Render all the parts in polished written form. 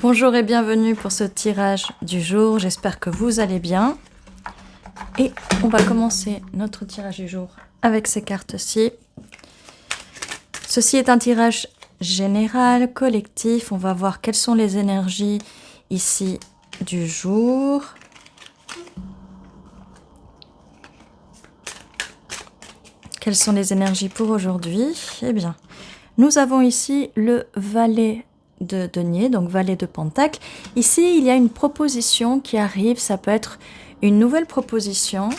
Bonjour et bienvenue pour ce tirage du jour. J'espère que vous allez bien. Et on va commencer notre tirage du jour avec ces cartes-ci. Ceci est un tirage général, collectif. On va voir quelles sont les énergies ici du jour. Quelles sont les énergies pour aujourd'hui? Eh bien, nous avons ici le valet de denier, donc valet de pentacle. Ici, il y a une proposition qui arrive. Ça peut être une nouvelle proposition.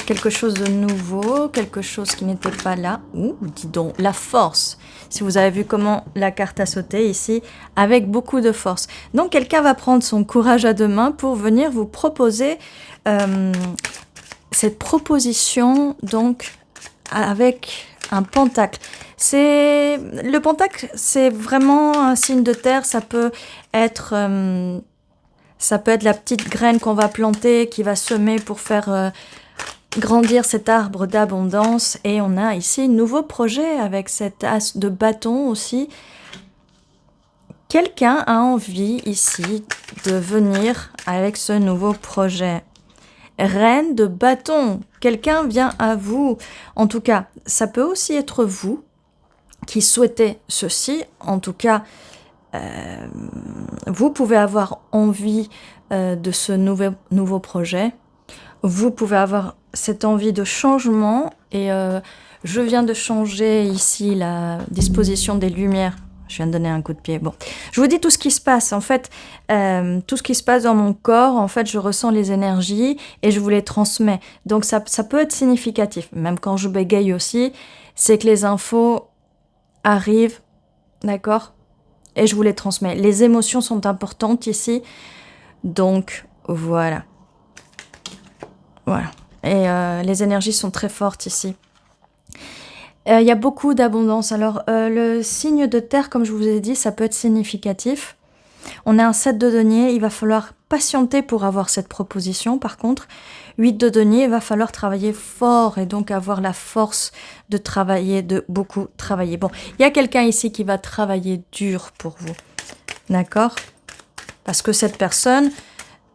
Quelque chose de nouveau, quelque chose qui n'était pas là. Ouh, dis donc, la force. Si vous avez vu comment la carte a sauté ici, avec beaucoup de force. Donc, quelqu'un va prendre son courage à deux mains pour venir vous proposer cette proposition, donc, avec un pentacle. Le pentacle, c'est vraiment un signe de terre. Ça peut être la petite graine qu'on va planter, qui va semer pour faire grandir cet arbre d'abondance. Et on a ici un nouveau projet avec cet as de bâton aussi. Quelqu'un a envie ici de venir avec ce nouveau projet. Reine de bâton, quelqu'un vient à vous. En tout cas, ça peut aussi être vous qui souhaitez ceci. En tout cas, vous pouvez avoir envie de ce nouveau projet. Vous pouvez avoir cette envie de changement. Et je viens de changer ici la disposition des lumières. Je viens de donner un coup de pied. Bon, je vous dis tout ce qui se passe. En fait, tout ce qui se passe dans mon corps, en fait, je ressens les énergies et je vous les transmets. Donc, ça peut être significatif. Même quand je bégaye aussi, c'est que les infos arrivent, d'accord? Et je vous les transmets. Les émotions sont importantes ici. Donc, voilà. Voilà. Et les énergies sont très fortes ici. Il y a beaucoup d'abondance. Alors, le signe de terre, comme je vous ai dit, ça peut être significatif. On a un 7 de denier. Il va falloir patienter pour avoir cette proposition. Par contre, 8 de denier, il va falloir travailler fort et donc avoir la force de travailler, de beaucoup travailler. Bon, il y a quelqu'un ici qui va travailler dur pour vous. D'accord? Parce que cette personne,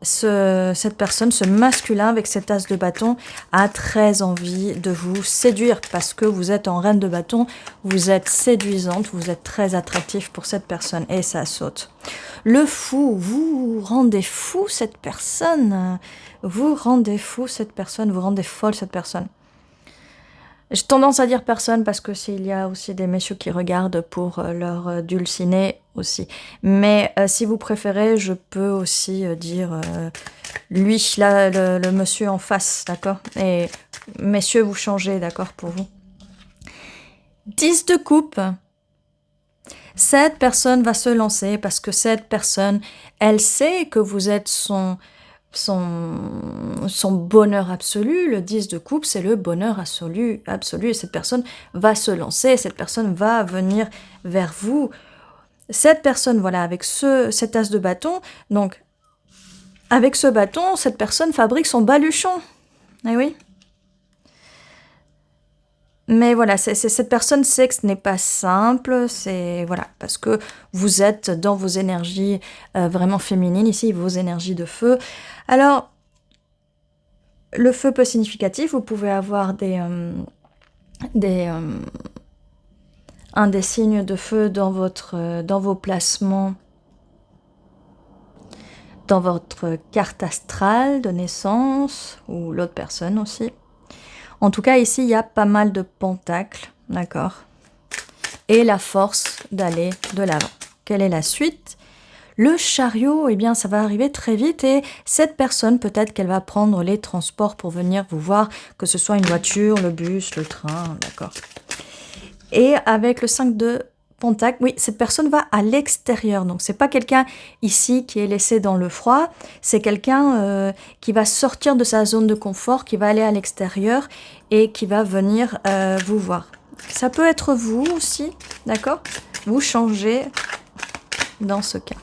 ce masculin avec cet as de bâton a très envie de vous séduire parce que vous êtes en reine de bâton, vous êtes séduisante, vous êtes très attractif pour cette personne et ça saute. Le fou, vous rendez fou cette personne, vous rendez fou cette personne, vous rendez folle cette personne. J'ai tendance à dire personne parce que s'il y a aussi des messieurs qui regardent pour leur dulciné aussi. Mais si vous préférez, je peux aussi dire lui, là, le monsieur en face, d'accord? Et messieurs, vous changez, d'accord, pour vous. 10 de coupe. Cette personne va se lancer parce que cette personne, elle sait que vous êtes son bonheur absolu. Le 10 de coupe, c'est le bonheur absolu. Et cette personne va se lancer, cette personne va venir vers vous. Cette personne, voilà, avec cet as de bâton, donc, avec ce bâton, cette personne fabrique son baluchon. Eh oui. Mais voilà, cette personne sait que ce n'est pas simple, c'est voilà, parce que vous êtes dans vos énergies vraiment féminines, ici, vos énergies de feu. Alors, le feu peut significatif, vous pouvez avoir un des signes de feu dans vos placements, dans votre carte astrale de naissance, ou l'autre personne aussi. En tout cas, ici, il y a pas mal de pentacles, d'accord? Et la force d'aller de l'avant. Quelle est la suite? Le chariot, eh bien, ça va arriver très vite et cette personne, peut-être qu'elle va prendre les transports pour venir vous voir, que ce soit une voiture, le bus, le train, d'accord? Et avec le 5 de pentacle, oui, cette personne va à l'extérieur. Donc, c'est pas quelqu'un ici qui est laissé dans le froid. C'est quelqu'un qui va sortir de sa zone de confort, qui va aller à l'extérieur et qui va venir vous voir. Ça peut être vous aussi, d'accord? Vous changez dans ce cas.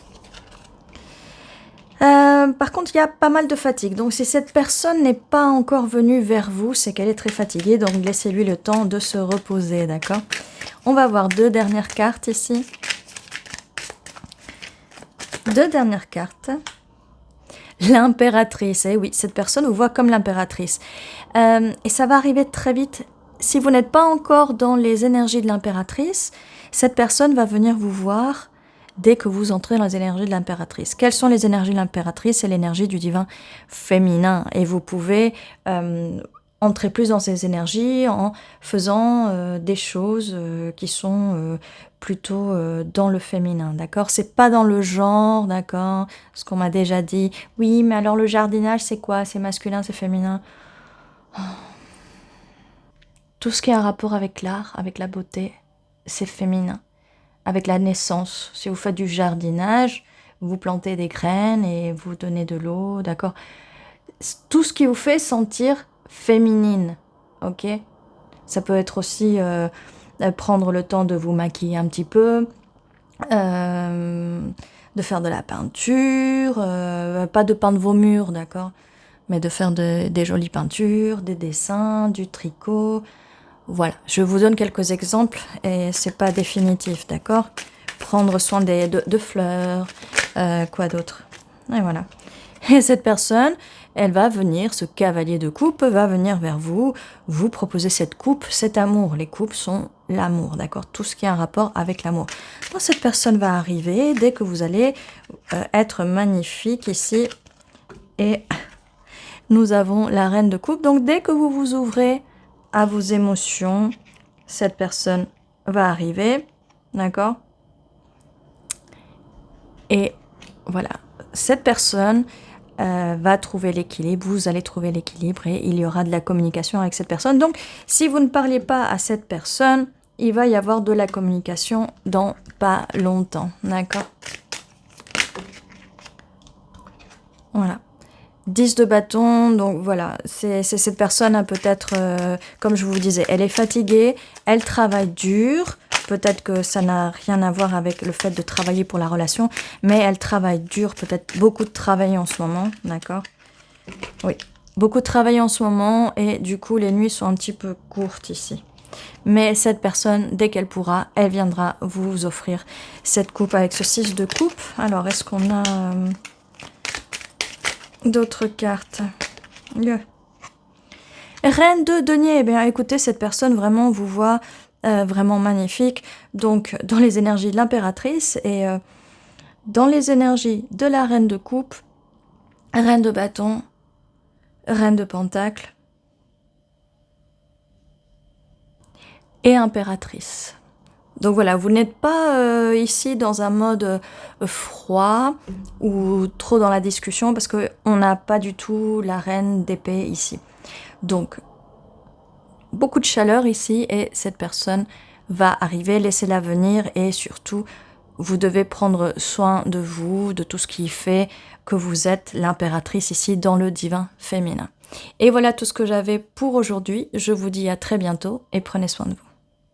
Par contre, il y a pas mal de fatigue. Donc, si cette personne n'est pas encore venue vers vous, c'est qu'elle est très fatiguée. Donc, laissez-lui le temps de se reposer, d'accord? On va voir deux dernières cartes ici. 2 dernières cartes. L'impératrice. Eh oui, cette personne vous voit comme l'impératrice. Et ça va arriver très vite. Si vous n'êtes pas encore dans les énergies de l'impératrice, cette personne va venir vous voir dès que vous entrez dans les énergies de l'impératrice. Quelles sont les énergies de l'impératrice? C'est l'énergie du divin féminin. Et vous pouvez entrer plus dans ces énergies en faisant des choses qui sont plutôt dans le féminin, d'accord? C'est pas dans le genre, d'accord? Ce qu'on m'a déjà dit. Oui, mais alors le jardinage, c'est quoi? C'est masculin, c'est féminin? Tout ce qui a un rapport avec l'art, avec la beauté, c'est féminin. Avec la naissance, si vous faites du jardinage, vous plantez des graines et vous donnez de l'eau, d'accord? Tout ce qui vous fait sentir féminine, ok? Ça peut être aussi prendre le temps de vous maquiller un petit peu, de faire de la peinture, pas de peindre vos murs, d'accord? Mais de faire des jolies peintures, des dessins, du tricot. Voilà, je vous donne quelques exemples et c'est pas définitif, d'accord? Prendre soin de fleurs, quoi d'autre? Et voilà. Et cette personne, elle va venir, ce cavalier de coupe va venir vers vous, vous proposer cette coupe, cet amour. Les coupes sont l'amour, d'accord? Tout ce qui a un rapport avec l'amour. Donc cette personne va arriver dès que vous allez être magnifique ici. Et nous avons la reine de coupe. Donc dès que vous vous ouvrez à vos émotions, cette personne va arriver, d'accord? Et voilà, cette personne va trouver l'équilibre, vous allez trouver l'équilibre et il y aura de la communication avec cette personne. Donc, si vous ne parlez pas à cette personne, il va y avoir de la communication dans pas longtemps, d'accord? Voilà. 10 de bâton, donc voilà, c'est cette personne, hein, peut-être, comme je vous disais, elle est fatiguée, elle travaille dur, peut-être que ça n'a rien à voir avec le fait de travailler pour la relation, mais elle travaille dur, peut-être beaucoup de travail en ce moment, d'accord? Oui, beaucoup de travail en ce moment, et du coup, les nuits sont un petit peu courtes ici. Mais cette personne, dès qu'elle pourra, elle viendra vous offrir cette coupe avec ce 6 de coupe. Alors, est-ce qu'on a... d'autres cartes. Reine de denier. Eh bien, écoutez, cette personne vraiment vous voit vraiment magnifique. Donc, dans les énergies de l'impératrice et dans les énergies de la reine de coupe, reine de bâton, reine de pentacle et impératrice. Donc voilà, vous n'êtes pas ici dans un mode froid ou trop dans la discussion parce qu'on n'a pas du tout la reine d'épée ici. Donc, beaucoup de chaleur ici et cette personne va arriver, laissez-la venir et surtout, vous devez prendre soin de vous, de tout ce qui fait que vous êtes l'impératrice ici dans le divin féminin. Et voilà tout ce que j'avais pour aujourd'hui. Je vous dis à très bientôt et prenez soin de vous.